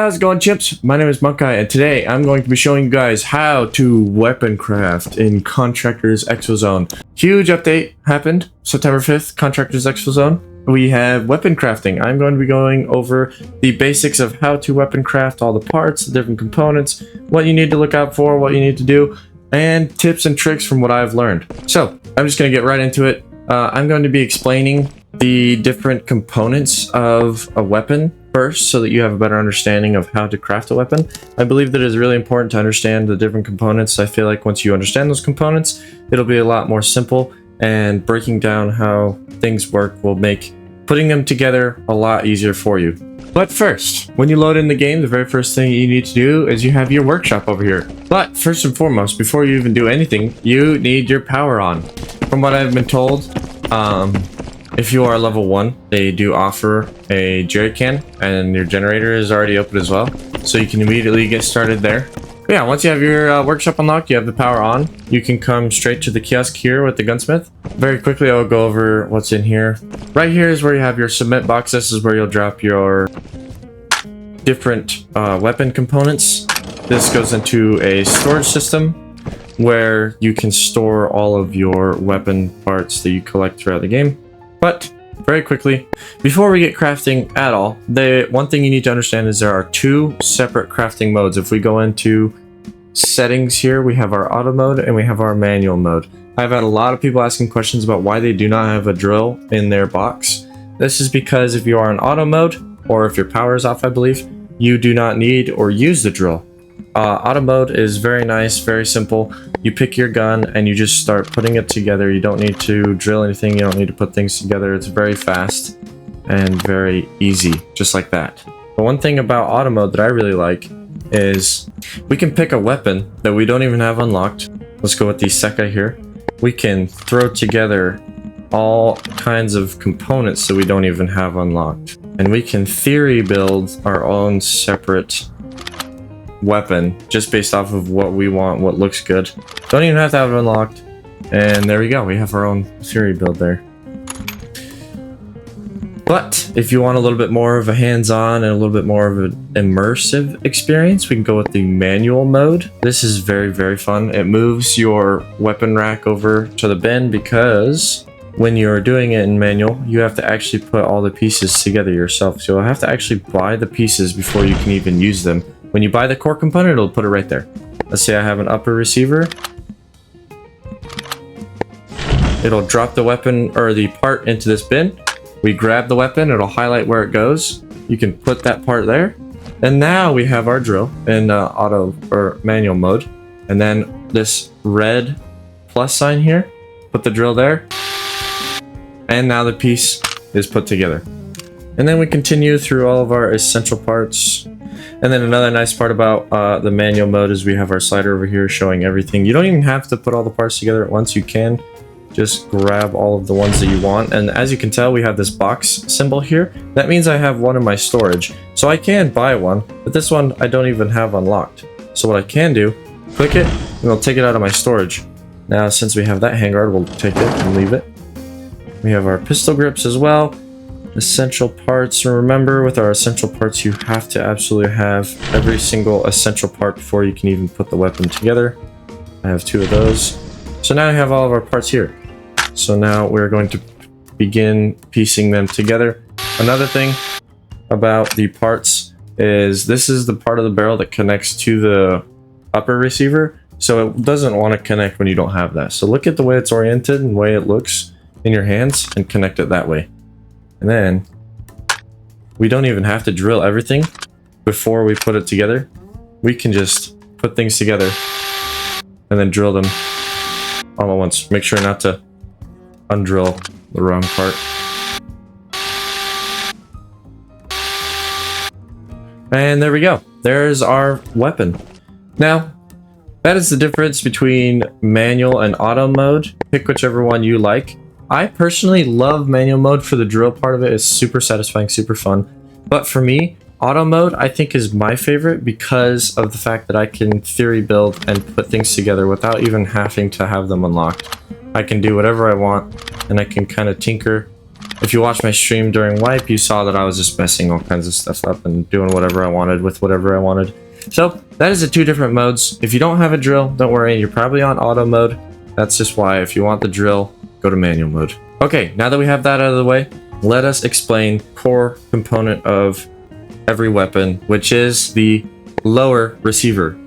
How's it going, chimps? My name is Monkeye, and today I'm going to be showing you guys how to weapon craft in Contractors Exfil. Huge update happened September 5th, Contractors Exfil. We have weapon crafting. I'm going to be going over the basics of how to weapon craft, all the parts, the different components, what you need to look out for, what you need to do, and tips and tricks from what I've learned. So I'm just going to get right into it. I'm going to be explaining the different components of a weapon first, so that you have a better understanding of how to craft a weapon. I believe that it is really important to understand the different components. I feel like once you understand those components, it'll be a lot more simple, and breaking down how things work will make putting them together a lot easier for you. But first, when you load in the game, the very first thing you need to do is you have your workshop over here. But first and foremost, before you even do anything, you need your power on. From what I've been told, if you are level 1, they do offer a jerry can, and your generator is already open as well, so you can immediately get started there. But yeah, once you have your workshop unlocked, you have the power on, you can come straight to the kiosk here with the gunsmith. Very quickly, I'll go over what's in here. Right here is where you have your submit box. This is where you'll drop your different weapon components. This goes into a storage system where you can store all of your weapon parts that you collect throughout the game. But very quickly, before we get crafting at all, the one thing you need to understand is there are two separate crafting modes. If we go into settings here, we have our auto mode and we have our manual mode. I've had a lot of people asking questions about why they do not have a drill in their box. This is because if you are in auto mode, or if your power is off, I believe, you do not need or use the drill. Auto mode is very nice, very simple. You pick your gun and you just start putting it together. You don't need to drill anything, you don't need to put things together. It's very fast and very easy, just like that. But one thing about auto mode that I really like is we can pick a weapon that we don't even have unlocked. Let's go with the Sekai here. We can throw together all kinds of components that we don't even have unlocked. And we can theory build our own separate weapon just based off of what we want, what looks good. Don't even have to have it unlocked. And there we go, we have our own theory build there. But if you want a little bit more of a hands-on and a little bit more of an immersive experience, we can go with the manual mode. This is very, very fun. It moves your weapon rack over to the bin because when you're doing it in manual, you have to actually put all the pieces together yourself. So you'll have to actually buy the pieces before you can even use them. When you buy the core component, it'll put it right there. Let's say I have an upper receiver. It'll drop the weapon or the part into this bin. We grab the weapon, it'll highlight where it goes. You can put that part there. And now we have our drill in auto or manual mode. And then this red plus sign here, put the drill there. And now the piece is put together. And then we continue through all of our essential parts. And then another nice part about the manual mode is we have our slider over here showing everything. You don't even have to put all the parts together at once. You can just grab all of the ones that you want. And as you can tell, we have this box symbol here. That means I have one in my storage. So I can buy one, but this one I don't even have unlocked. So what I can do, click it, and it'll take it out of my storage. Now, since we have that handguard, we'll take it and leave it. We have our pistol grips as well. Essential parts. Remember, with our essential parts, you have to absolutely have every single essential part before you can even put the weapon together. I have 2 of those. So now I have all of our parts here. So now we're going to begin piecing them together. Another thing about the parts is this is the part of the barrel that connects to the upper receiver. So it doesn't want to connect when you don't have that. So look at the way it's oriented and the way it looks in your hands and connect it that way. And then we don't even have to drill everything before we put it together. We can just put things together and then drill them all at once. Make sure not to undrill the wrong part. And there we go. There's our weapon. Now, that is the difference between manual and auto mode. Pick whichever one you like. I personally love manual mode for the drill part of it. It's super satisfying, super fun. But for me, auto mode I think is my favorite because of the fact that I can theory build and put things together without even having to have them unlocked. I can do whatever I want and I can kind of tinker If you watched my stream during wipe, you saw that I was just messing all kinds of stuff up and doing whatever I wanted with whatever I wanted. So that is the two different modes. If you don't have a drill, don't worry, you're probably on auto mode. That's just why. If you want the drill, go to manual mode. Okay, now that we have that out of the way, let us explain core component of every weapon, which is the lower receiver.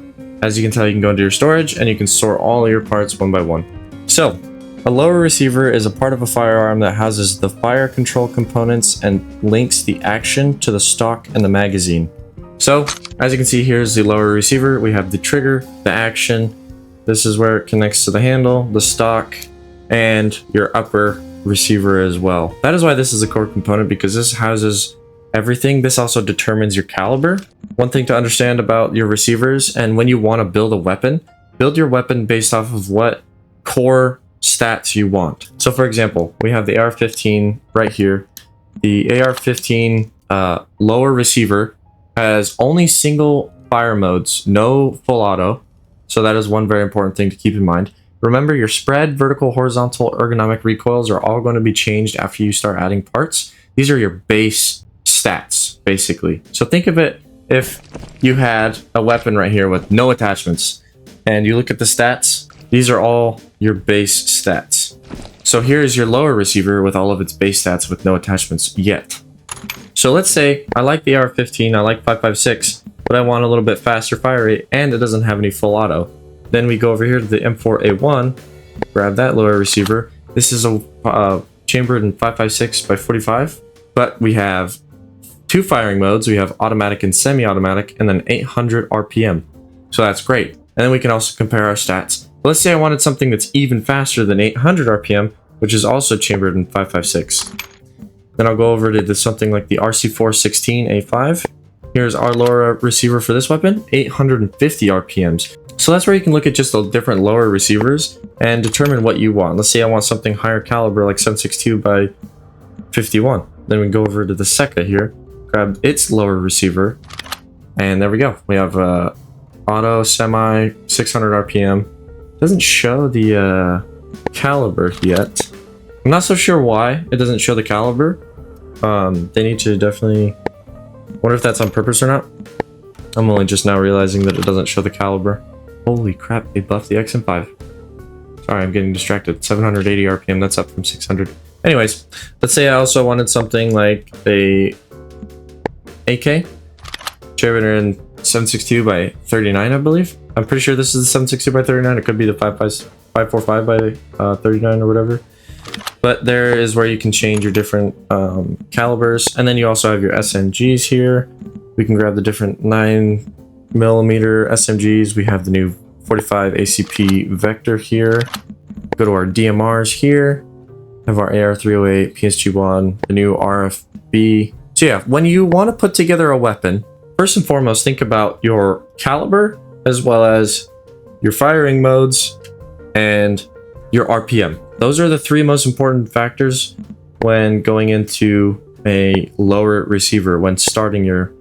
As you can tell, you can go into your storage and you can store all of your parts one by one. So a lower receiver is a part of a firearm that houses the fire control components and links the action to the stock and the magazine. So as you can see, here's the lower receiver. We have the trigger, the action. This is where it connects to the handle, the stock, and your upper receiver as well. That is why this is a core component, because this houses everything. This also determines your caliber. One thing to understand about your receivers, and when you want to build a weapon, build your weapon based off of what core stats you want. So for example, we have the AR-15 right here. The AR-15 lower receiver has only single fire modes, no full auto. So that is one very important thing to keep in mind. Remember, your spread, vertical, horizontal, ergonomic recoils are all going to be changed after you start adding parts. These are your base stats, basically. So think of it if you had a weapon right here with no attachments, and you look at the stats, these are all your base stats. So here's your lower receiver with all of its base stats with no attachments yet. So let's say I like the AR-15, I like 5.56, but I want a little bit faster fire rate, and it doesn't have any full auto. Then we go over here to the M4A1, grab that lower receiver. This is a chambered in 5.56 by 45, but we have two firing modes. We have automatic and semi-automatic, and then 800 RPM. So that's great. And then we can also compare our stats. Let's say I wanted something that's even faster than 800 RPM, which is also chambered in 5.56. Then I'll go over to something like the RC416A5. Here's our lower receiver for this weapon, 850 RPMs. So that's where you can look at just the different lower receivers and determine what you want. Let's say I want something higher caliber like 7.62 by 51. Then we go over to the Seca here, grab its lower receiver, and there we go. We have auto, semi, 600 RPM. Doesn't show the caliber yet. I'm not so sure why it doesn't show the caliber. They need to definitely... wonder if that's on purpose or not. I'm only just now realizing that it doesn't show the caliber. Holy crap, they buffed the XM5. Sorry, I'm getting distracted. 780 RPM, that's up from 600. Anyways, let's say I also wanted something like a AK. Chambered in 7.62 by 39, I believe. I'm pretty sure this is the 7.62 by 39. It could be the 5.45 by 39 or whatever. But there is where you can change your different calibers. And then you also have your SMGs here. We can grab the different 9mm SMGs. We have the new 45 ACP Vector here. Go to our DMRs here. Have our AR-308, PSG-1, the new RFB. So yeah, when you want to put together a weapon, first and foremost, think about your caliber, as well as your firing modes and your RPM. Those are the three most important factors when going into a lower receiver when starting your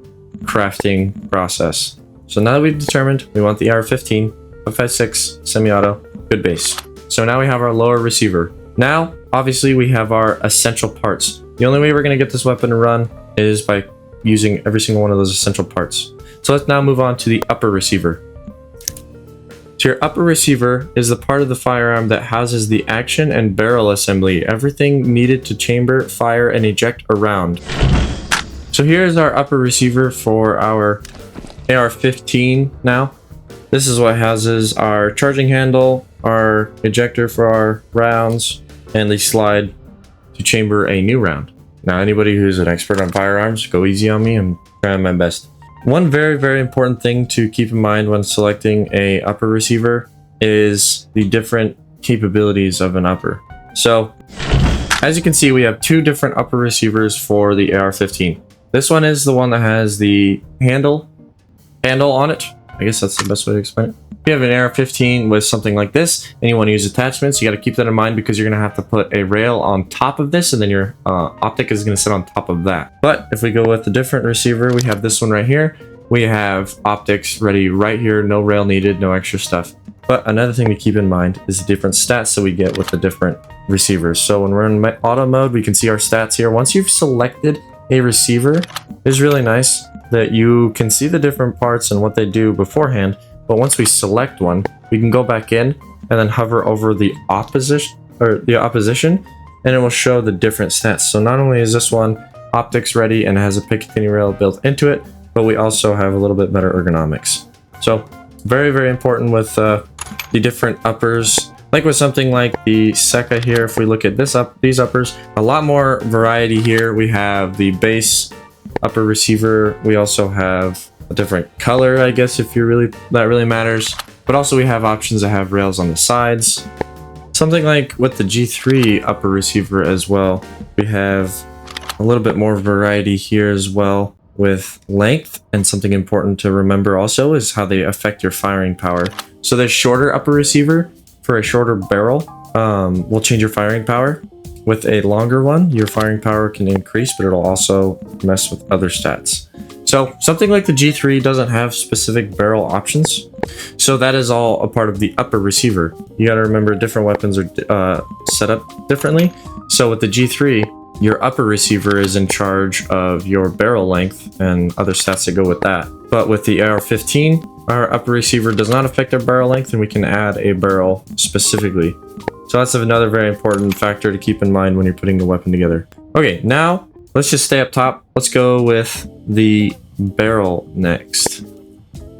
crafting process. So now that we've determined we want the AR-15, 5.56, semi-auto, good base. So now we have our lower receiver. Now, obviously, we have our essential parts. The only way we're going to get this weapon to run is by using every single one of those essential parts. So let's now move on to the upper receiver. So your upper receiver is the part of the firearm that houses the action and barrel assembly, everything needed to chamber, fire, and eject a round. So here's our upper receiver for our AR-15 now. This is what houses our charging handle, our ejector for our rounds, and the slide to chamber a new round. Now, anybody who's an expert on firearms, go easy on me. I'm trying my best. One very, very important thing to keep in mind when selecting a upper receiver is the different capabilities of an upper. So, as you can see, we have two different upper receivers for the AR-15. This one is the one that has the handle on it. I guess that's the best way to explain it. If you have an AR-15 with something like this and you want to use attachments, you got to keep that in mind because you're going to have to put a rail on top of this, and then your optic is going to sit on top of that. But if we go with a different receiver, we have this one right here. we have optics ready right here, no rail needed, no extra stuff. But another thing to keep in mind is the different stats that we get with the different receivers. So when we're in auto mode, we can see our stats here. Once you've selected a receiver, it's really nice that you can see the different parts and what they do beforehand. But once we select one, we can go back in and then hover over the opposition, and it will show the different stats. So not only is this one optics ready and has a Picatinny rail built into it, but we also have a little bit better ergonomics. So very, very important with the different uppers. Like with something like the Seca here, if we look at these uppers, a lot more variety here. We have the base upper receiver. We also have a different color, I guess, if that really matters. But also we have options that have rails on the sides. Something like with the G3 upper receiver as well, we have a little bit more variety here as well with length. And something important to remember also is how they affect your firing power. So the shorter upper receiver for a shorter barrel will change your firing power. With a longer one, your firing power can increase, but it'll also mess with other stats. So something like the G3 doesn't have specific barrel options. So that is all a part of the upper receiver. You gotta remember different weapons are set up differently. So with the G3, your upper receiver is in charge of your barrel length and other stats that go with that. But with the AR-15, our upper receiver does not affect our barrel length, and we can add a barrel specifically. So that's another very important factor to keep in mind when you're putting the weapon together. Okay, now let's just stay up top. Let's go with the barrel next.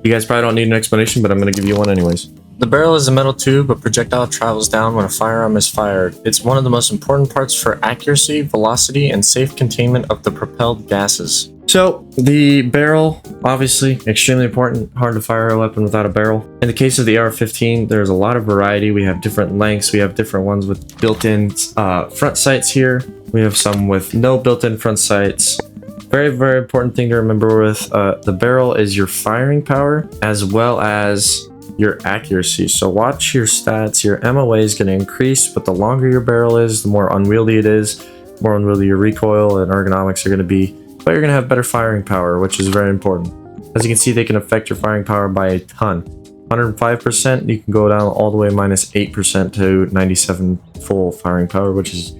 You guys probably don't need an explanation, but I'm going to give you one anyways. The barrel is a metal tube. A projectile travels down when a firearm is fired. It's one of the most important parts for accuracy, velocity, and safe containment of the propelled gases. So the barrel, obviously extremely important. Hard to fire a weapon without a barrel. In the case of the AR-15, there's a lot of variety. We have different lengths. We have different ones with built-in front sights here. We have some with no built-in front sights. Very, very important thing to remember with the barrel is your firing power as well as your accuracy. So watch your stats. Your MOA is going to increase, but the longer your barrel is, the more unwieldy it is. The more unwieldy your recoil and ergonomics are going to be. But you're going to have better firing power, which is very important. As you can see, they can affect your firing power by a ton. 105%, you can go down all the way minus 8% to 97 full firing power, which is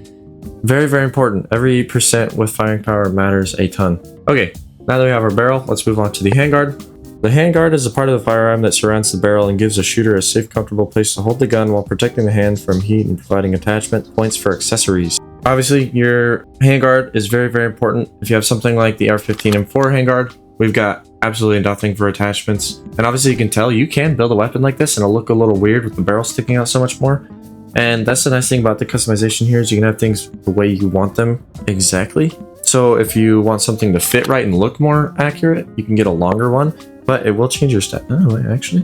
very, very important. Every percent with firing power matters a ton. Okay, now that we have our barrel, let's move on to the handguard. The handguard is a part of the firearm that surrounds the barrel and gives a shooter a safe, comfortable place to hold the gun while protecting the hand from heat and providing attachment points for accessories. Obviously, your handguard is very, very important. If you have something like the AR-15 M4 handguard, we've got absolutely nothing for attachments. And obviously you can tell you can build a weapon like this and it'll look a little weird with the barrel sticking out so much more. And that's the nice thing about the customization here is you can have things the way you want them exactly. So if you want something to fit right and look more accurate, you can get a longer one, but it will change your stat. Oh, actually,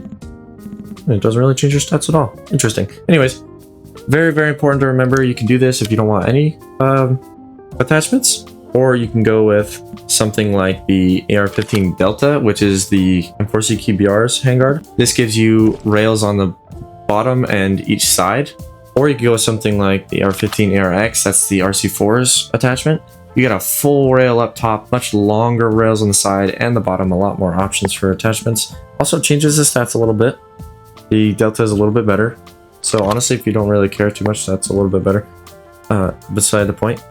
it doesn't really change your stats at all. Interesting. Anyways, very, very important to remember. You can do this if you don't want any attachments, or you can go with something like the AR-15 Delta, which is the M4C QBR's handguard. This gives you rails on the bottom and each side, or you can go with something like the AR-15 ARX, that's the RC4's attachment. You get a full rail up top, much longer rails on the side and the bottom, a lot more options for attachments. Also changes the stats a little bit. The Delta is a little bit better. So honestly, if you don't really care too much, that's a little bit better. Beside the point.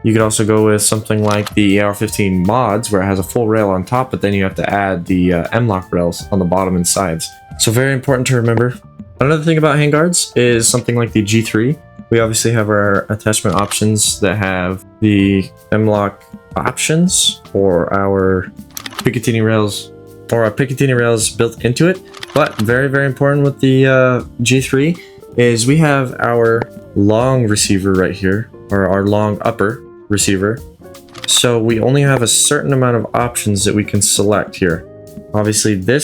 You could also go with something like the AR-15 mods, where it has a full rail on top, but then you have to add the M-lock rails on the bottom and sides. So very important to remember. Another thing about handguards is something like the G3. We obviously have our attachment options that have the M-lock options or our Picatinny rails built into it. But very, very important with the G3 is we have our long receiver right here, or our long upper receiver. So we only have a certain amount of options that we can select here. Obviously the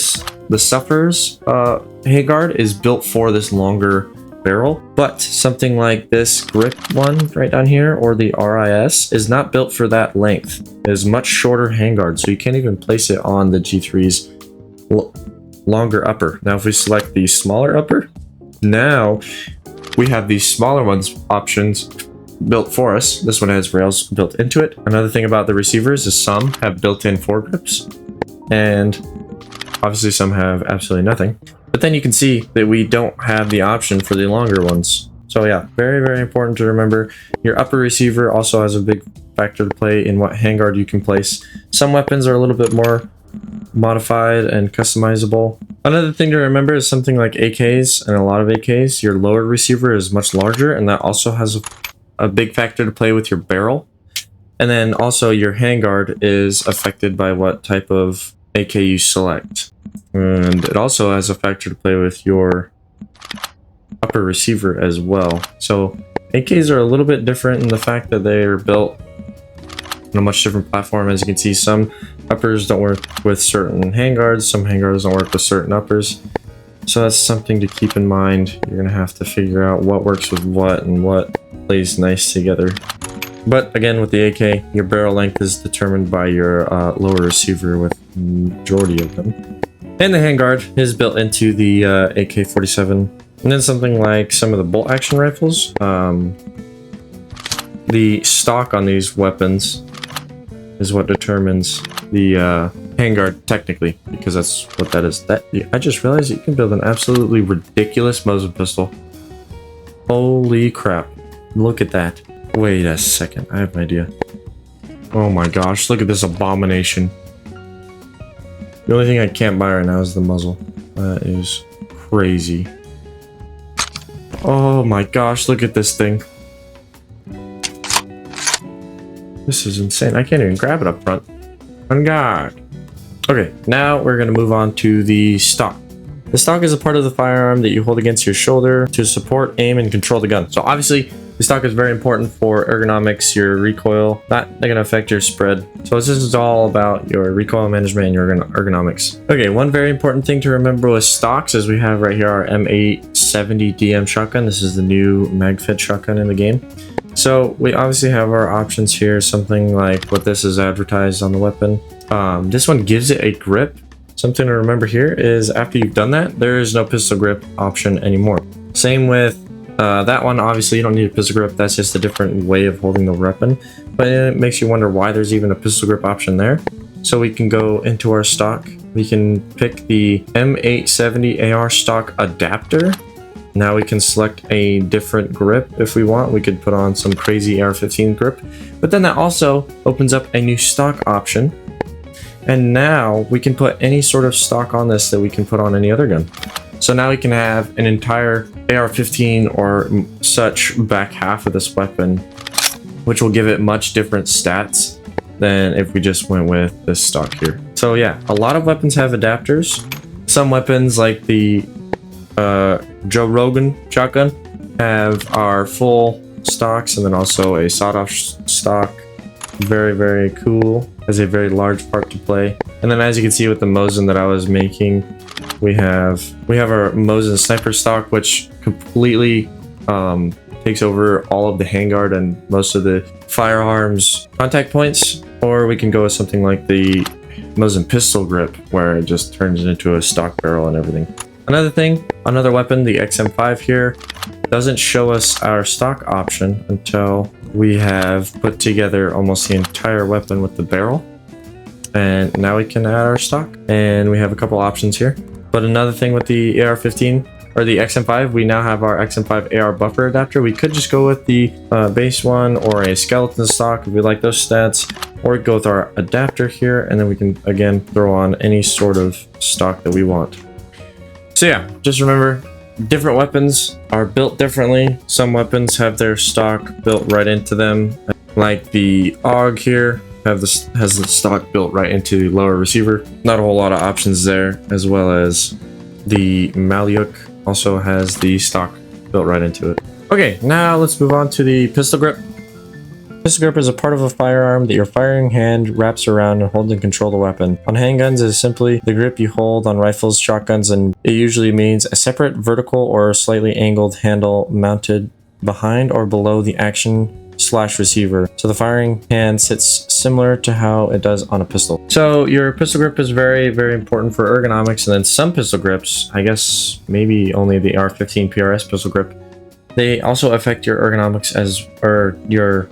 Sufferer's handguard is built for this longer barrel, but something like this grip one right down here, or the RIS, is not built for that length. It is much shorter handguard, so you can't even place it on the G3's longer upper. Now if we select the smaller upper, now we have these smaller ones options built for us. This one has rails built into it. Another thing about the receivers is some have built-in foregrips. and obviously some have absolutely nothing. But then you can see that we don't have the option for the longer ones. So yeah, very, very important to remember. Your upper receiver also has a big factor to play in what handguard you can place. Some weapons are a little bit more modified and customizable. Another thing to remember is something like AKs, and a lot of AKs, your lower receiver is much larger, and that also has a big factor to play with your barrel. And then also your handguard is affected by what type of AK you select. And it also has a factor to play with your upper receiver as well. So AKs are a little bit different in the fact that they are built on a much different platform. As you can see, some uppers don't work with certain handguards, some handguards don't work with certain uppers. So that's something to keep in mind. You're gonna have to figure out what works with what and what plays nice together. But again, with the AK, your barrel length is determined by your lower receiver with the majority of them. And the handguard is built into the AK-47. And then something like some of the bolt action rifles, the stock on these weapons is what determines the handguard technically, because that's what that is. I just realized you can build an absolutely ridiculous Muzzle pistol. Holy crap. Look at that. Wait a second, I have an idea. Oh my gosh, look at this abomination. The only thing I can't buy right now is the Muzzle. That is crazy. Oh my gosh, look at this thing. This is insane. I can't even grab it up front. Handguard. Okay, now we're going to move on to the stock. The stock is a part of the firearm that you hold against your shoulder to support, aim, and control the gun. So obviously, the stock is very important for ergonomics, your recoil. Not going to affect your spread. So this is all about your recoil management and your ergonomics. Okay, one very important thing to remember with stocks is we have right here our M870 DM shotgun. This is the new mag-fit shotgun in the game. So we obviously have our options here, something like what this is advertised on the weapon. This one gives it a grip. Something to remember here is after you've done that, there is no pistol grip option anymore. Same with that one. Obviously you don't need a pistol grip, that's just a different way of holding the weapon, but it makes you wonder why there's even a pistol grip option there. So we can go into our stock, we can pick the M870 AR stock adapter. Now we can select a different grip if we want. We could put on some crazy AR-15 grip, but then that also opens up a new stock option. And now we can put any sort of stock on this that we can put on any other gun. So now we can have an entire AR-15 or such back half of this weapon, which will give it much different stats than if we just went with this stock here. So yeah, a lot of weapons have adapters. Some weapons like the Joe Rogan shotgun have our full stocks, and then also a sawed-off stock. Very, very cool. Has a very large part to play. And then as you can see with the Mosin that I was making, we have our Mosin sniper stock, which completely takes over all of the handguard and most of the firearms contact points. Or we can go with something like the Mosin pistol grip, where it just turns it into a stock barrel and everything. Another thing, another weapon, the XM5 here, doesn't show us our stock option until we have put together almost the entire weapon with the barrel. And now we can add our stock, and we have a couple options here. But another thing with the AR-15 or the XM5, we now have our XM5 AR buffer adapter. We could just go with the base one or a skeleton stock if we like those stats, or go with our adapter here, and then we can again throw on any sort of stock that we want. So yeah, just remember, different weapons are built differently. Some weapons have their stock built right into them, like the AUG here has the stock built right into the lower receiver. Not a whole lot of options there, as well as the Malyuk also has the stock built right into it. Okay, now let's move on to the pistol grip. Pistol grip is a part of a firearm that your firing hand wraps around and holds and control the weapon. On handguns, it is simply the grip you hold on rifles, shotguns, and it usually means a separate vertical or slightly angled handle mounted behind or below the action/receiver. So the firing hand sits similar to how it does on a pistol. So your pistol grip is very, very important for ergonomics, and then some pistol grips, I guess maybe only the AR-15 PRS pistol grip, they also affect your ergonomics or your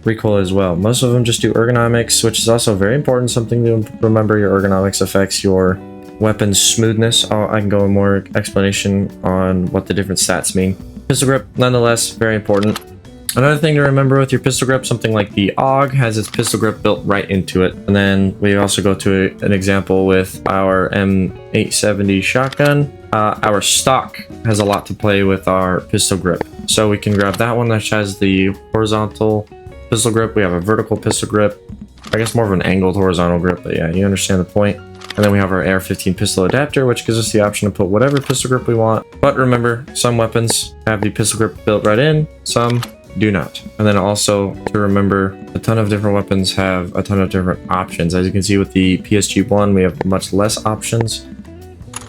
recoil as well. Most of them just do ergonomics, which is also very important. Something to remember, your ergonomics affects your weapon's smoothness. I can go in more explanation on what the different stats mean. Pistol grip, nonetheless, very important. Another thing to remember with your pistol grip, something like the AUG has its pistol grip built right into it. And then we also go to an example with our M870 shotgun. Our stock has a lot to play with our pistol grip. So we can grab that one that has the horizontal pistol grip. We have a vertical pistol grip. I guess more of an angled horizontal grip, but yeah, you understand the point. And then we have our AR-15 pistol adapter, which gives us the option to put whatever pistol grip we want. But remember, some weapons have the pistol grip built right in, some do not. And then also to remember, a ton of different weapons have a ton of different options. As you can see with the PSG-1, we have much less options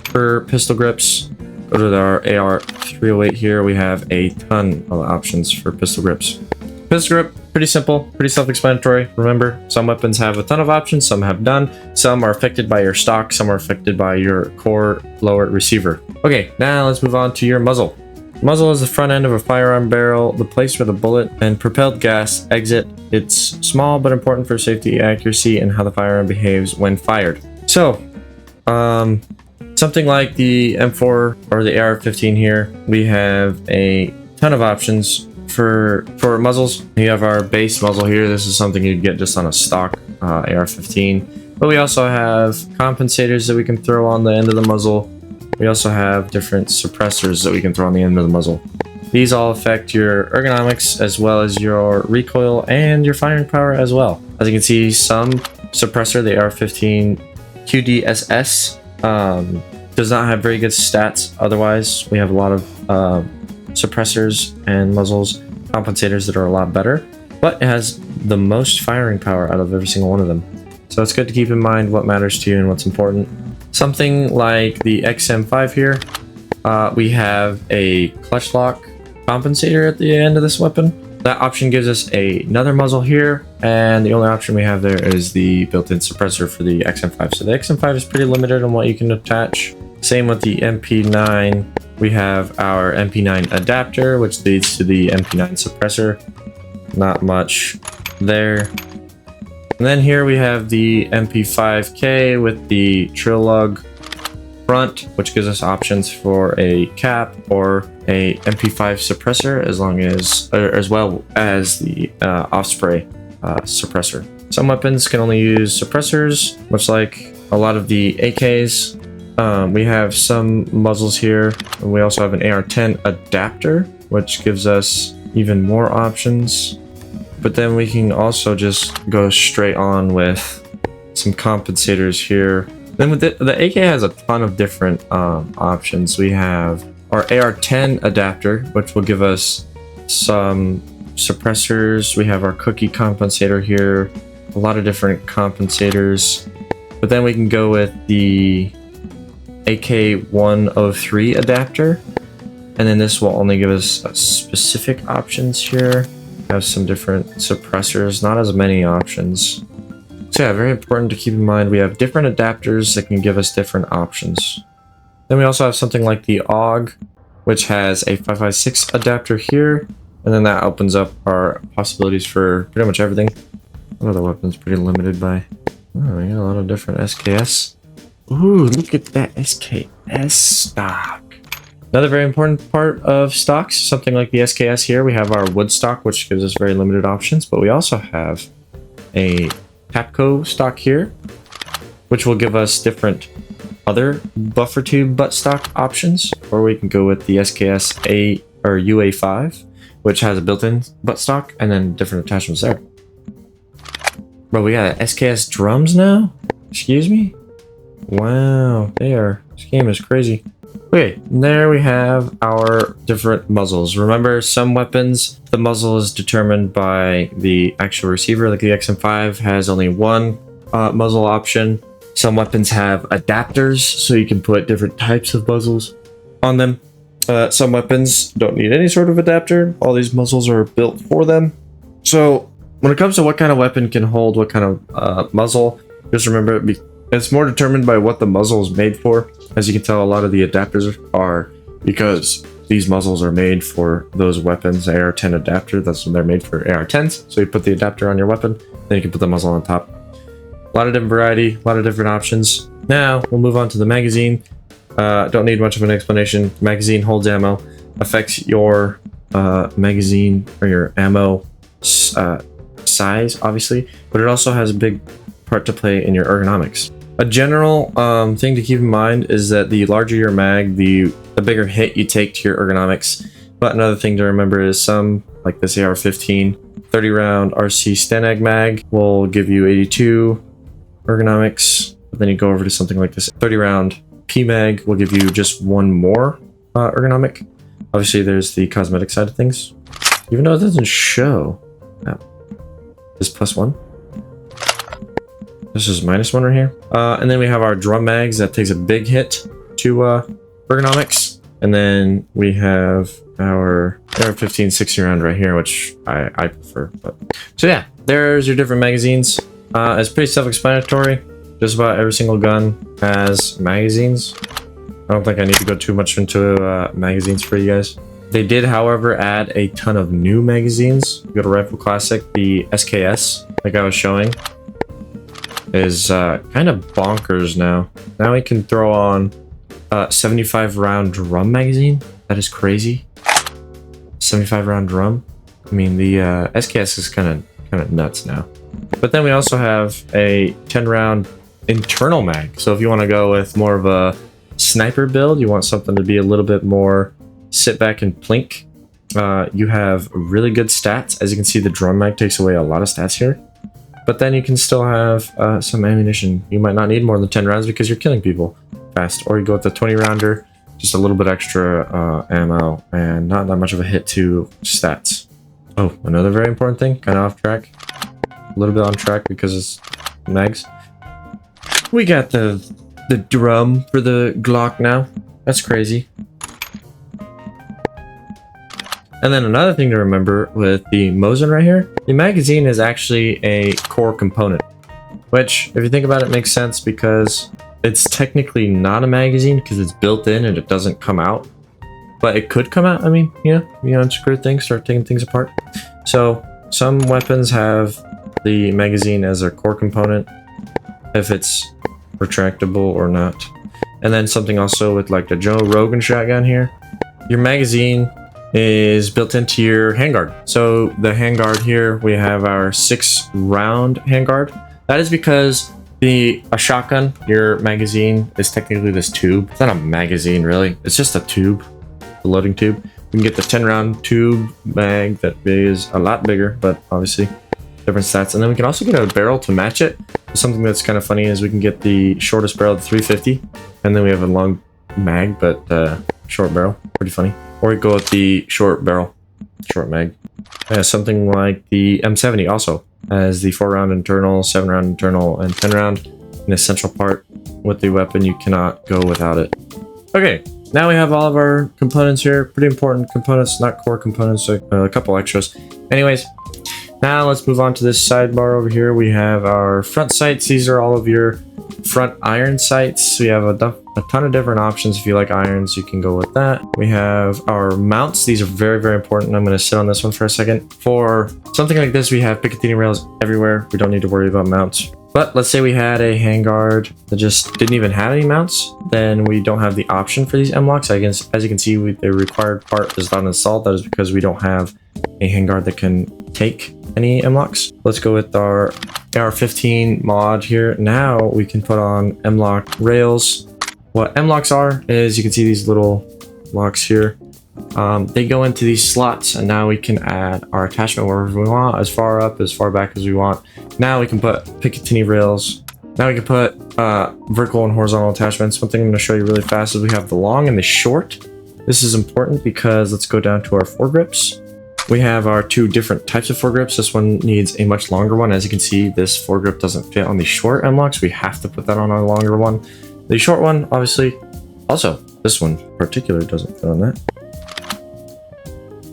for pistol grips. Go to our AR-308 here, we have a ton of options for pistol grips. Pistol grip, pretty simple, pretty self-explanatory. Remember, some weapons have a ton of options, some have none. Some are affected by your stock, some are affected by your core lower receiver. Okay, now let's move on to your muzzle. Muzzle is the front end of a firearm barrel, the place where the bullet and propelled gas exit. It's small but important for safety, accuracy, and how the firearm behaves when fired. So, something like the M4 or the AR-15 here, we have a ton of options for muzzles. You have our base muzzle here. This is something you'd get just on a stock AR-15. But we also have compensators that we can throw on the end of the muzzle. We also have different suppressors that we can throw on the end of the muzzle. These all affect your ergonomics as well as your recoil and your firing power as well. As you can see, some suppressor, the AR-15 QDSS, does not have very good stats. Otherwise, we have a lot of suppressors and muzzles, compensators that are a lot better, but it has the most firing power out of every single one of them. So it's good to keep in mind what matters to you and what's important. Something like the XM5 here, we have a clutch lock compensator at the end of this weapon. That option gives us another muzzle here, and the only option we have there is the built-in suppressor for the XM5. So the XM5 is pretty limited on what you can attach. Same with the MP9. We have our MP9 adapter, which leads to the MP9 suppressor. Not much there. And then here we have the MP5K with the trill lug front, which gives us options for a cap or a MP5 suppressor, as well as the off-spray suppressor. Some weapons can only use suppressors, much like a lot of the AKs. We have some muzzles here, and we also have an AR-10 adapter, which gives us even more options. But then we can also just go straight on with some compensators here. Then with the AK has a ton of different options. We have our AR-10 adapter, which will give us some suppressors. We have our cookie compensator here, a lot of different compensators. But then we can go with the AK-103 adapter, and then this will only give us specific options here. Have some different suppressors, not as many options. So yeah, very important to keep in mind, we have different adapters that can give us different options. Then we also have something like the AUG, which has a 556 adapter here, and then that opens up our possibilities for pretty much everything. One of the weapons pretty limited by, oh, we got a lot of different SKS. Ooh, look at that SKS stock. Another very important part of stocks, something like the SKS here, we have our wood stock, which gives us very limited options, but we also have a Tapco stock here, which will give us different other buffer tube buttstock options, or we can go with the SKS A or UA5, which has a built-in buttstock and then different attachments there. Bro, we got SKS drums now? Excuse me? Wow, this game is crazy. Okay, there we have our different muzzles. Remember, some weapons, the muzzle is determined by the actual receiver. Like the XM5 has only one muzzle option. Some weapons have adapters, so you can put different types of muzzles on them. Some weapons don't need any sort of adapter. All these muzzles are built for them. So when it comes to what kind of weapon can hold what kind of muzzle, just remember it's more determined by what the muzzle is made for. As you can tell, a lot of the adapters are because these muzzles are made for those weapons, AR-10 adapter. That's what they're made for, AR-10s. So you put the adapter on your weapon, then you can put the muzzle on top. A lot of different variety, a lot of different options. Now we'll move on to the magazine. Don't need much of an explanation. Magazine holds ammo, affects your magazine or your ammo size, obviously, but it also has a big part to play in your ergonomics. A general thing to keep in mind is that the larger your mag, the bigger hit you take to your ergonomics. But another thing to remember is some, like this AR-15, 30 round RC Stenag mag will give you 82 ergonomics. But then you go over to something like this 30 round PMag will give you just one more ergonomic. Obviously there's the cosmetic side of things, even though it doesn't show. Oh. This +1. This is -1 right here. And then we have our drum mags that takes a big hit to ergonomics. And then we have our AR-15 60 round right here, which I prefer. But so yeah, there's your different magazines. It's pretty self-explanatory. Just about every single gun has magazines. I don't think I need to go too much into magazines for you guys. They did, however, add a ton of new magazines. You go to Rifle Classic, the SKS, like I was showing, is kind of bonkers now. Now we can throw on 75 round drum magazine. That is crazy. 75 round drum. I mean, the SKS is kind of nuts now. But then we also have a 10 round internal mag. So if you want to go with more of a sniper build, you want something to be a little bit more sit back and plink. You have really good stats. As you can see, the drum mag takes away a lot of stats here. But then you can still have some ammunition. You might not need more than 10 rounds because you're killing people fast. Or you go with the 20 rounder, just a little bit extra ammo and not that much of a hit to stats. Oh, another very important thing, kind of off track. A little bit on track because it's mags. We got the drum for the Glock now. That's crazy. And then another thing to remember with the Muzzle right here, the magazine is actually a core component, which, if you think about it, makes sense because it's technically not a magazine because it's built in and it doesn't come out, but it could come out. I mean, you know, unscrew things, start taking things apart. So some weapons have the magazine as their core component, if it's retractable or not. And then something also with like the Joe Rogan shotgun here, your magazine is built into your handguard. So the handguard here, we have our 6 round handguard. That is because a shotgun, your magazine is technically this tube. It's not a magazine really, it's just a tube, the loading tube. We can get the 10 round tube mag that is a lot bigger, but obviously different stats. And then we can also get a barrel to match it. Something that's kind of funny is we can get the shortest barrel at 350, and then we have a long mag but short barrel. Pretty funny. Or we go with the short barrel, short mag. Something like the M70 also has the 4 round internal, 7 round internal, and 10 round. An essential part with the weapon. You cannot go without it. Okay, now we have all of our components here. Pretty important components, not core components, so a couple extras. Anyways, now let's move on to this sidebar over here. We have our front sights. These are all of your front iron sights. We have a ton of different options. If you like irons, you can go with that. We have our mounts. These are very, very important. I'm going to sit on this one for a second. For something like this, we have Picatinny rails everywhere. We don't need to worry about mounts. But let's say we had a handguard that just didn't even have any mounts, then we don't have the option for these M-locks. As you can see, the required part is not installed. That is because we don't have a handguard that can take any M-locks. Let's go with our AR-15 mod here. Now we can put on M-lock rails. What M-locks are is you can see these little locks here. They go into these slots, and now we can add our attachment wherever we want, as far up, as far back as we want. Now we can put Picatinny rails. Now we can put vertical and horizontal attachments. One thing I'm going to show you really fast is we have the long and the short. This is important because let's go down to our foregrips. We have our 2 different types of foregrips. This one needs a much longer one. As you can see, this foregrip doesn't fit on the short M-locks. We have to put that on our longer one. The short one, obviously, also, this one in particular doesn't fit on that.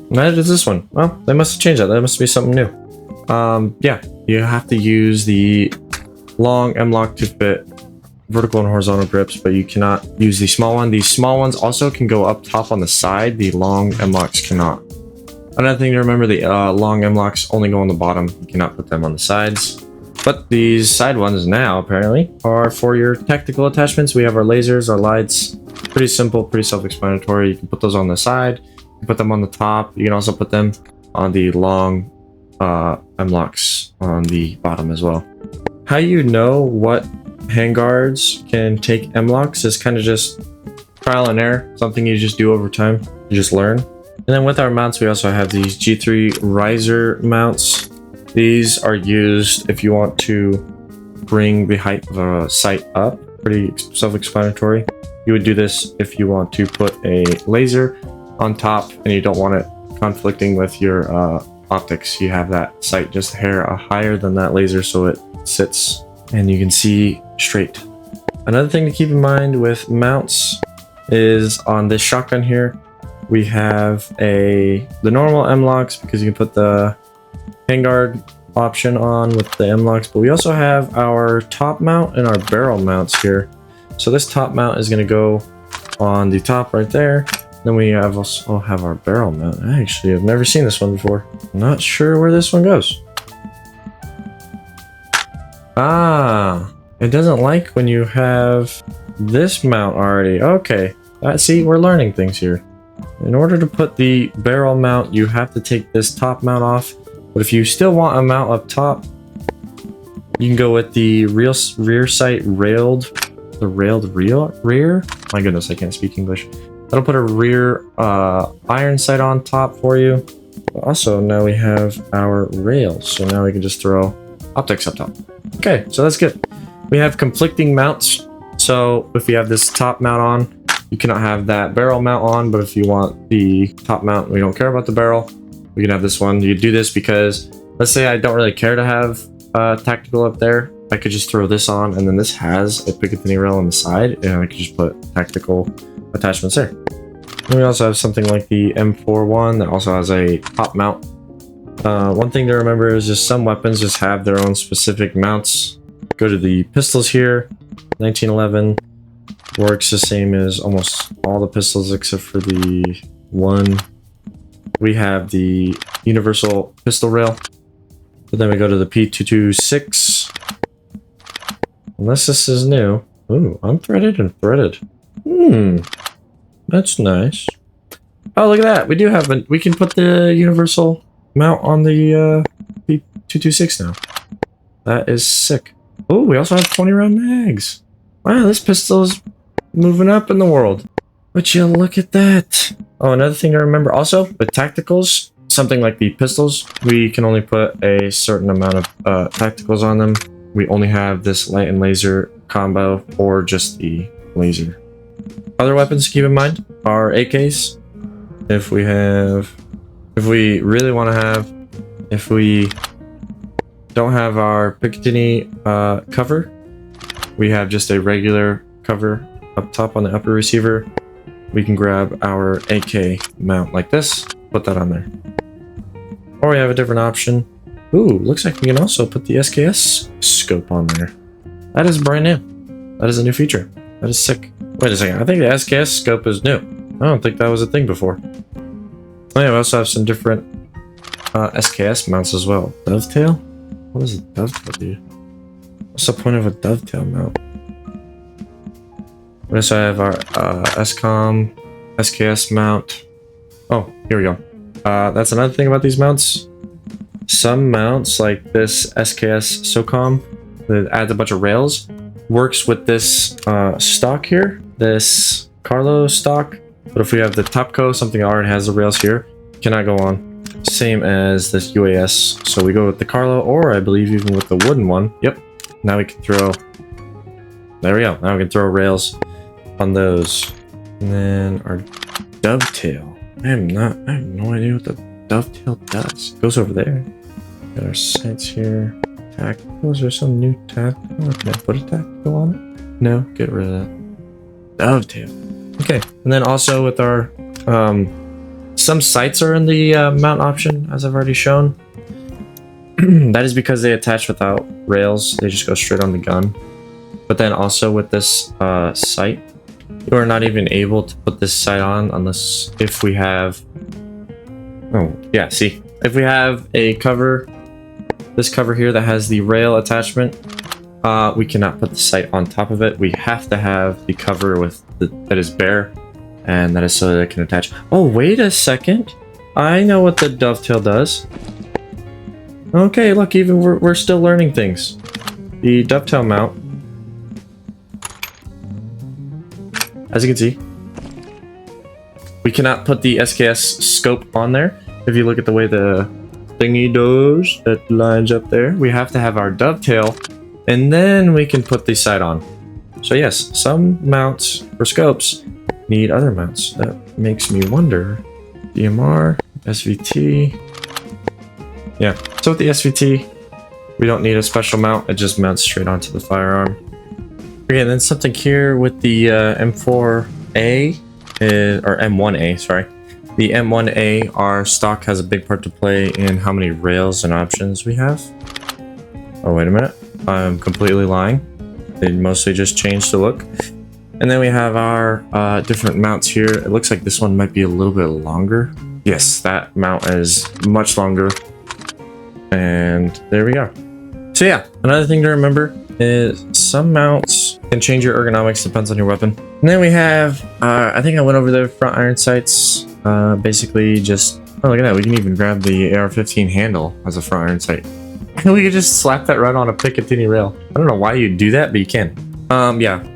Neither does this one. Well, they must have changed that. That must be something new. Yeah, you have to use the long M-lock to fit vertical and horizontal grips, but you cannot use the small one. These small ones also can go up top on the side. The long M-locks cannot. Another thing to remember, the long M-locks only go on the bottom. You cannot put them on the sides. But these side ones now, apparently, are for your tactical attachments. We have our lasers, our lights. Pretty simple, pretty self-explanatory. You can put those on the side. You can put them on the top. You can also put them on the long M-locks on the bottom as well. How you know what handguards can take M-locks is kind of just trial and error. Something you just do over time. You just learn. And then with our mounts, we also have these G3 riser mounts. These are used if you want to bring the height of a sight up. Pretty self-explanatory. You would do this if you want to put a laser on top and you don't want it conflicting with your optics. You have that sight just a hair higher than that laser so it sits and you can see straight. Another thing to keep in mind with mounts is on this shotgun here, we have the normal M-locks because you can put the Handguard option on with the M-locks, but we also have our top mount and our barrel mounts here. So this top mount is going to go on the top right there. Then we also have our barrel mount. I actually have never seen this one before. I'm not sure where this one goes. Ah, it doesn't like when you have this mount already. Okay, see, we're learning things here. In order to put the barrel mount, you have to take this top mount off. But if you still want a mount up top, you can go with the rear sight railed, rear? My goodness, I can't speak English. That'll put a rear iron sight on top for you. But also, now we have our rails, so now we can just throw optics up top. Okay, so that's good. We have conflicting mounts. So if we have this top mount on, you cannot have that barrel mount on, but if you want the top mount, we don't care about the barrel, we can have this one. You do this because, let's say I don't really care to have tactical up there. I could just throw this on, and then this has a Picatinny rail on the side, and I could just put tactical attachments there. And we also have something like the M4 one that also has a top mount. One thing to remember is just some weapons just have their own specific mounts. Go to the pistols here. 1911 works the same as almost all the pistols except for the one. We have the universal pistol rail, but then we go to the P226. Unless this is new. Ooh, unthreaded and threaded. That's nice. Oh, look at that. We do have we can put the universal mount on the P226 now. That is sick. Oh, we also have 20 round mags. Wow, this pistol is moving up in the world. Would you look at that? Oh, another thing to remember also, with tacticals, something like the pistols, we can only put a certain amount of tacticals on them. We only have this light and laser combo or just the laser. Other weapons to keep in mind are AKs. If we really want to have, if we don't have our Picatinny cover, we have just a regular cover up top on the upper receiver. We can grab our AK mount like this, put that on there. Or we have a different option. Ooh, looks like we can also put the SKS scope on there. That is brand new. That is a new feature. That is sick. Wait a second, I think the SKS scope is new. I don't think that was a thing before. Oh yeah, we also have some different SKS mounts as well. Dovetail? What does a dovetail do? What's the point of a dovetail mount? We also have our SCOM SKS mount. Oh, here we go. That's another thing about these mounts. Some mounts, like this SKS SOCOM, that adds a bunch of rails, works with this stock here, this Carlo stock. But if we have the Topco, something that already has the rails here, cannot go on. Same as this UAS. So we go with the Carlo, or I believe even with the wooden one. Yep. Now we can throw. There we go. Now we can throw rails on those. And then our dovetail. I have no idea what the dovetail does. It goes over there. Got our sights here. Tactical. Is there some new tactical? Can I put a tactical on it? No. Get rid of that. Dovetail. Okay. And then also with our some sights are in the mount option, as I've already shown. That is because they attach without rails. They just go straight on the gun. But then also with this sight, you are not even able to put this sight on unless if we have... Oh, yeah, see. If we have a cover, this cover here that has the rail attachment, we cannot put the sight on top of it. We have to have the cover with that is bare, and that is so that it can attach. Oh, wait a second. I know what the dovetail does. Okay, look, even we're still learning things. The dovetail mount, as you can see, we cannot put the SKS scope on there. If you look at the way the thingy does, that lines up there, we have to have our dovetail, and then we can put the sight on. So yes, some mounts for scopes need other mounts. That makes me wonder. DMR, SVT. Yeah, so with the SVT, we don't need a special mount. It just mounts straight onto the firearm. Okay, and then something here with the M4A, or M1A, sorry. The M1A, our stock has a big part to play in how many rails and options we have. Oh, wait a minute. I'm completely lying. They mostly just changed the look. And then we have our different mounts here. It looks like this one might be a little bit longer. Yes, that mount is much longer. And there we go. So yeah, another thing to remember is some mounts can change your ergonomics, depends on your weapon. And then we have, I think I went over the front iron sights. Basically just, oh look at that, we can even grab the AR-15 handle as a front iron sight. And we can just slap that right on a Picatinny rail. I don't know why you'd do that, but you can. Yeah.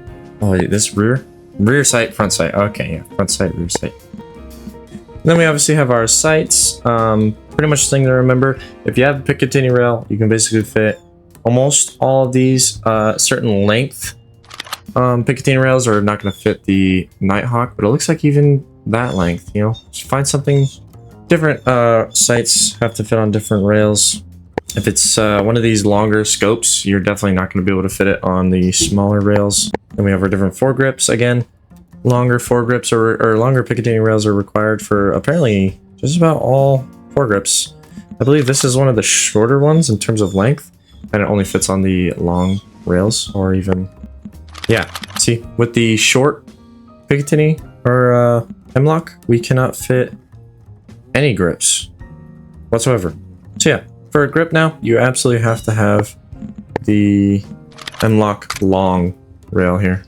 Oh wait, this rear sight, front sight. Okay, yeah, front sight, rear sight. And then we obviously have our sights. Pretty much the thing to remember, if you have a Picatinny rail, you can basically fit almost all of these certain length Picatinny rails are not going to fit the Nighthawk, but it looks like even that length, you know, just find something different. Sights have to fit on different rails. If it's one of these longer scopes, you're definitely not going to be able to fit it on the smaller rails. Then we have our different foregrips. Again, longer foregrips or longer Picatinny rails are required for apparently just about all foregrips. I believe this is one of the shorter ones in terms of length, and it only fits on the long rails, or even, yeah, see, with the short Picatinny or hemlock, we cannot fit any grips whatsoever. So yeah, for a grip now, you absolutely have to have the hemlock long rail here.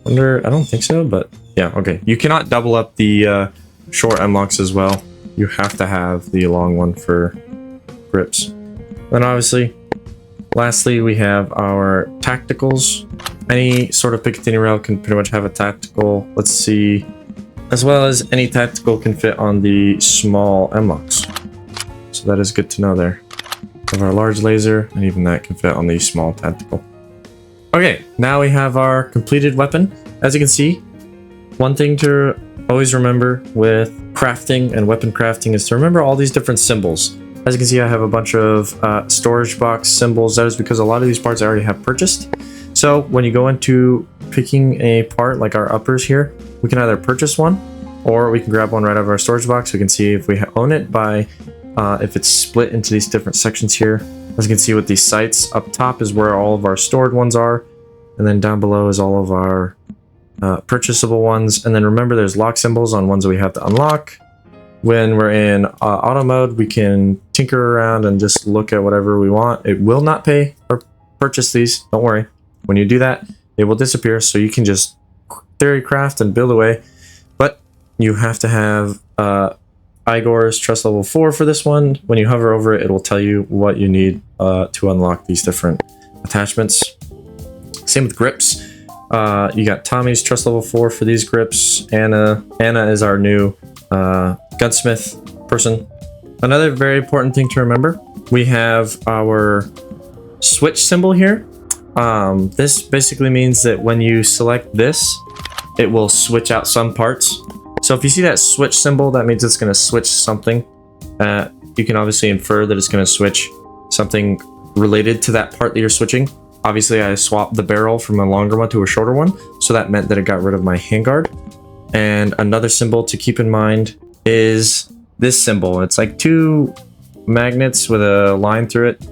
I don't think so, but yeah, okay. You cannot double up the short hemlocks as well. You have to have the long one for grips. Then obviously, lastly, we have our tacticals. Any sort of Picatinny rail can pretty much have a tactical. Let's see, as well as any tactical can fit on the small M-locks. So that is good to know there. We have our large laser, and even that can fit on the small tactical. Okay, now we have our completed weapon. As you can see, one thing to always remember with crafting and weapon crafting is to remember all these different symbols. As you can see, I have a bunch of storage box symbols. That is because a lot of these parts I already have purchased. So when you go into picking a part like our uppers here, we can either purchase one or we can grab one right out of our storage box. We can see if we own it by if it's split into these different sections here. As you can see with these sights, up top is where all of our stored ones are, and then down below is all of our purchasable ones. And then remember, there's lock symbols on ones that we have to unlock. When we're in auto mode, we can tinker around and just look at whatever we want. It will not pay or purchase these, don't worry. When you do that, it will disappear, so you can just theory craft and build away. But you have to have Igor's trust level 4 for this one. When you hover over it, it will tell you what you need to unlock these different attachments. Same with grips. You got Tommy's trust level 4 for these grips. Anna is our new gunsmith person. Another very important thing to remember, we have our switch symbol here. This basically means that when you select this, it will switch out some parts. So if you see that switch symbol, that means it's going to switch something. You can obviously infer that it's going to switch something related to that part that you're switching. Obviously, I swapped the barrel from a longer one to a shorter one, so that meant that it got rid of my handguard. And another symbol to keep in mind is this symbol. It's like two magnets with a line through it.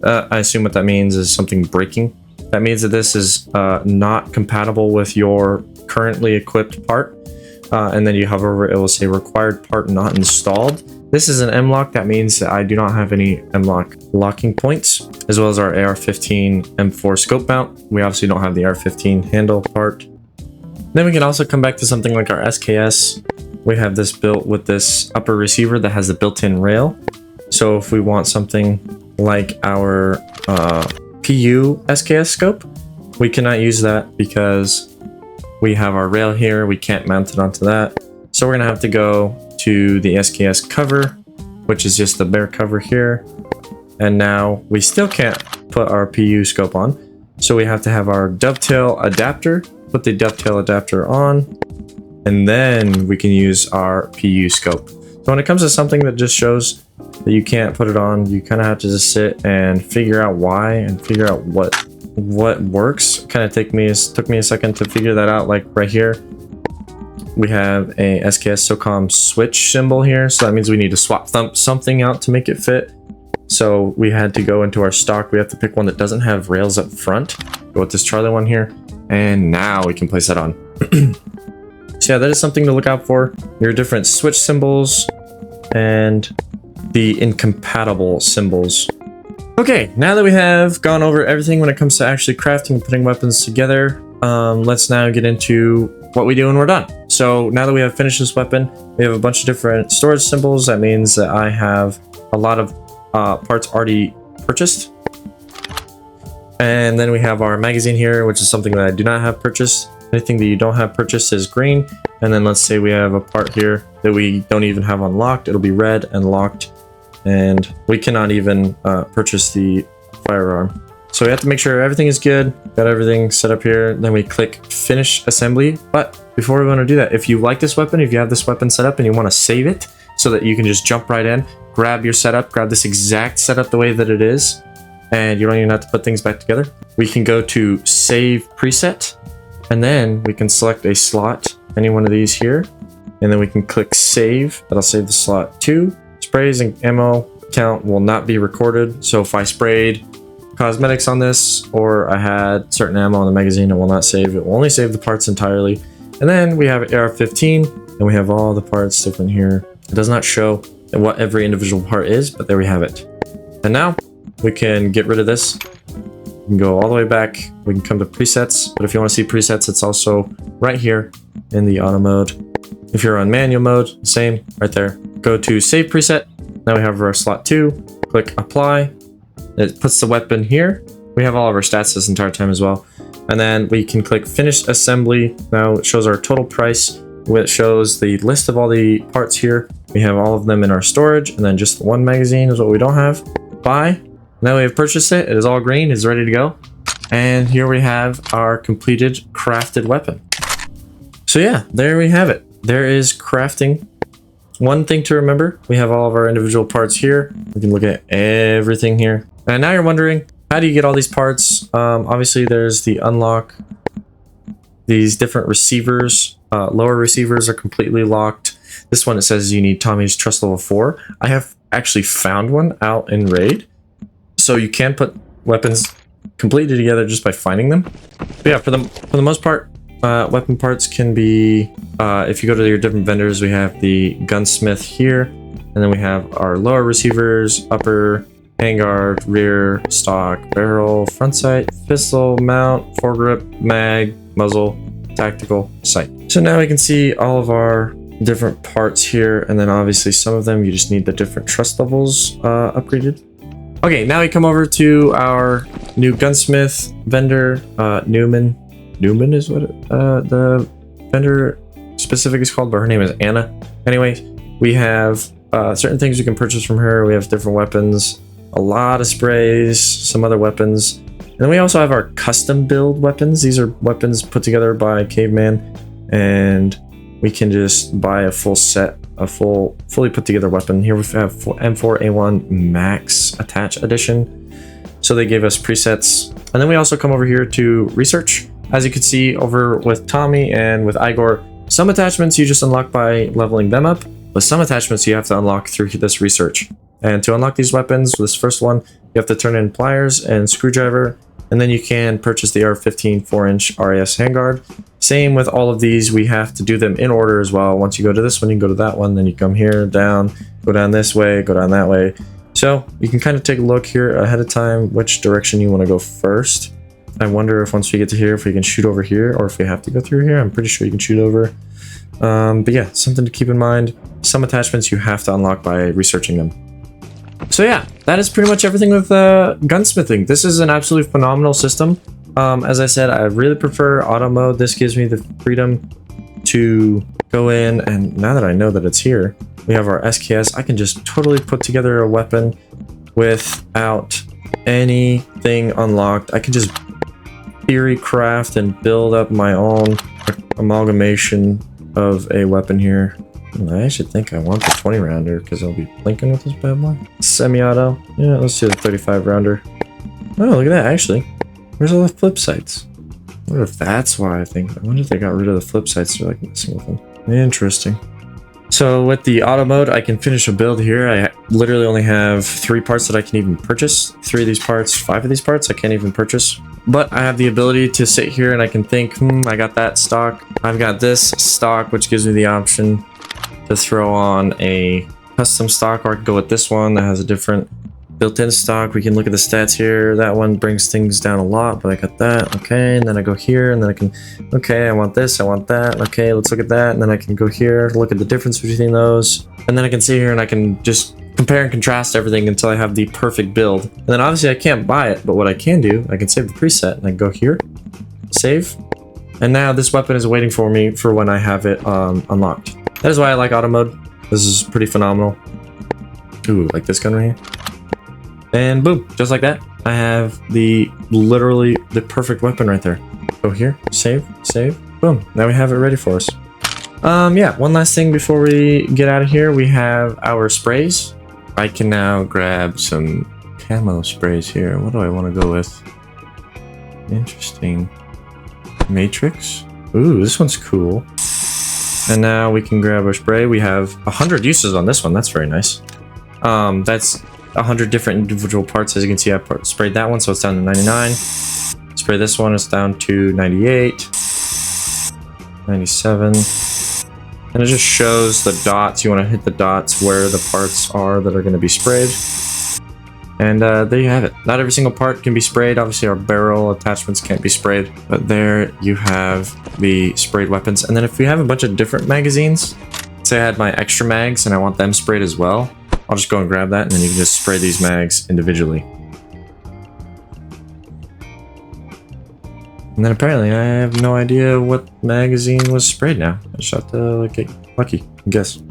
I assume what that means is something breaking. That means that this is not compatible with your currently equipped part. And then you hover over it, will say required part not installed. This is an M-lock. That means that I do not have any M-lock locking points, as well as our AR-15 M4 scope mount. We obviously don't have the AR-15 handle part. Then we can also come back to something like our SKS. We have this built with this upper receiver that has the built-in rail. So if we want something like our PU SKS scope, we cannot use that because we have our rail here. We can't mount it onto that. So we're gonna have to go to the SKS cover, which is just the bare cover here. And now we still can't put our PU scope on. So we have to have our dovetail adapter, put the dovetail adapter on, and then we can use our PU scope. So when it comes to something that just shows that you can't put it on, you kind of have to just sit and figure out why and figure out what works. Kind of took me a second to figure that out. Like right here, we have a SKS SOCOM switch symbol here, so that means we need to swap something out to make it fit. So we had to go into our stock. We have to pick one that doesn't have rails up front. Go with this Charlie one here, and now we can place that on. So yeah, that is something to look out for. Your different switch symbols and the incompatible symbols. Okay, now that we have gone over everything when it comes to actually crafting and putting weapons together, let's now get into what we do when we're done. So now that we have finished this weapon, we have a bunch of different storage symbols. That means that I have a lot of parts already purchased. And then we have our magazine here, which is something that I do not have purchased. Anything that you don't have purchased is green. And then let's say we have a part here that we don't even have unlocked. It'll be red and locked. And we cannot even purchase the firearm. So we have to make sure everything is good. Got everything set up here. Then we click finish assembly. But before we want to do that, if you like this weapon, if you have this weapon set up and you want to save it so that you can just jump right in, grab your setup, grab this exact setup the way that it is, and you don't even have to put things back together. We can go to save preset, and then we can select a slot, any one of these here, and then we can click save. That'll save the slot 2. Sprays and ammo count will not be recorded. So if I sprayed cosmetics on this, or I had certain ammo in the magazine, it will not save. It will only save the parts entirely. And then we have AR-15, and we have all the parts different here. It does not show what every individual part is, but there we have it. And now we can get rid of this. We can go all the way back. We can come to presets, but if you want to see presets, it's also right here in the auto mode. If you're on manual mode, same right there. Go to save preset. Now we have our slot 2. Click apply. It puts the weapon here. We have all of our stats this entire time as well. And then we can click finish assembly. Now it shows our total price. It shows the list of all the parts here. We have all of them in our storage, and then just one magazine is what we don't have. Buy. Now we have purchased it. It is all green. It's ready to go. And here we have our completed crafted weapon. So yeah, there we have it. There is crafting. One thing to remember, we have all of our individual parts here. We can look at everything here. And now you're wondering, how do you get all these parts? Obviously there's the unlock. These different receivers, lower receivers are completely locked. This one, it says you need Tommy's trust level 4. I have actually found one out in raid. So you can put weapons completely together just by finding them. But yeah, for the most part, weapon parts can be, if you go to your different vendors, we have the gunsmith here, and then we have our lower receivers, upper, handguard, rear, stock, barrel, front sight, pistol, mount, foregrip, mag, muzzle, tactical, sight. So now we can see all of our different parts here, and then obviously some of them you just need the different trust levels upgraded. Okay, now we come over to our new gunsmith vendor, Newman. Newman is what the vendor specific is called, but her name is Anna. Anyway, we have certain things you can purchase from her. We have different weapons, a lot of sprays, some other weapons. And then we also have our custom build weapons. These are weapons put together by Caveman, and we can just buy a full set, a fully put together weapon. Here we have M4A1 Max Attach Edition. So they gave us presets. And then we also come over here to research. As you can see over with Tommy and with Igor, some attachments you just unlock by leveling them up, but some attachments you have to unlock through this research. And to unlock these weapons, this first one, you have to turn in pliers and screwdriver, And then you can purchase the R15 4-inch RAS handguard. Same with all of these, we have to do them in order as well. Once you go to this one, you can go to that one, then you come here, down, go down this way, go down that way. So you can kind of take a look here ahead of time which direction you want to go first. I wonder if once we get to here, if we can shoot over here or if we have to go through here. I'm pretty sure you can shoot over. But yeah, something to keep in mind. Some attachments you have to unlock by researching them. So yeah, that is pretty much everything with gunsmithing. This is an absolutely phenomenal system. As I said, I really prefer auto mode. This gives me the freedom to go in, and now that I know that it's here, we have our SKS. I can just totally put together a weapon without anything unlocked. I can just theory craft and build up my own amalgamation of a weapon here. I actually think I want the 20 rounder because I'll be blinking with this bad boy. Semi-auto. Yeah, let's do the 35 rounder. Oh, look at that, actually. Where's all the flip sights? I wonder if that's why I wonder if they got rid of the flip sights. They're like messing with them. Interesting. So with the auto mode, I can finish a build here. I literally only have 3 parts that I can even purchase. 3 of these parts, 5 of these parts I can't even purchase. But I have the ability to sit here and I can think, I got that stock. I've got this stock, which gives me the option to throw on a custom stock, or I can go with this one that has a different built-in stock. We can look at the stats here. That one brings things down a lot, but I got that. Okay, and then I go here, and then I can, okay, I want this, I want that. Okay, let's look at that, and then I can go here, look at the difference between those, and then I can sit here and I can just compare and contrast everything until I have the perfect build. And then obviously I can't buy it, but what I can do, I can save the preset, and I can go here, save, and now this weapon is waiting for me for when I have it unlocked. That is why I like auto mode. This is pretty phenomenal. Ooh, like this gun right here. And boom, just like that, I have literally the perfect weapon right there. Go here, save, boom. Now we have it ready for us. Yeah, one last thing before we get out of here, we have our sprays. I can now grab some camo sprays here. What do I want to go with? Interesting. Matrix. Ooh, this one's cool. And now we can grab our spray. We have 100 uses on this one. That's very nice. That's 100 different individual parts. As you can see, I sprayed that one, so it's down to 99. Spray this one, it's down to 98, 97. And it just shows the dots. You want to hit the dots where the parts are that are going to be sprayed. And there you have it. Not every single part can be sprayed. Obviously, our barrel attachments can't be sprayed. But there you have the sprayed weapons. And then if we have a bunch of different magazines, say I had my extra mags and I want them sprayed as well, I'll just go and grab that, and then you can just spray these mags individually. And then apparently I have no idea what magazine was sprayed now. I just have to get lucky, I guess.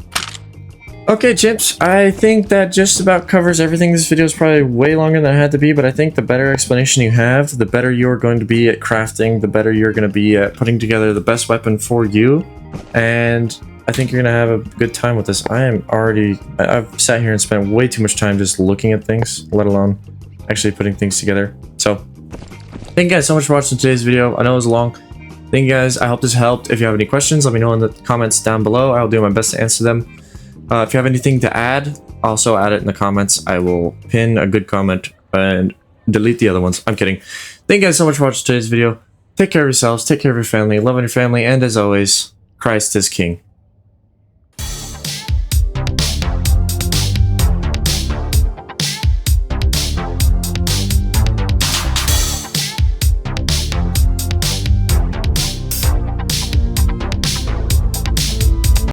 Okay, chimps, I think that just about covers everything. This video is probably way longer than it had to be, but I think the better explanation you have, the better you're going to be at crafting, the better you're going to be at putting together the best weapon for you. And I think you're going to have a good time with this. I've sat here and spent way too much time just looking at things, let alone actually putting things together. So, thank you guys so much for watching today's video. I know it was long. Thank you guys. I hope this helped. If you have any questions, let me know in the comments down below. I'll do my best to answer them. If you have anything to add, also add it in the comments. I will pin a good comment and delete the other ones. I'm kidding. Thank you guys so much for watching today's video. Take care of yourselves. Take care of your family. Love on your family. And as always, Christ is King.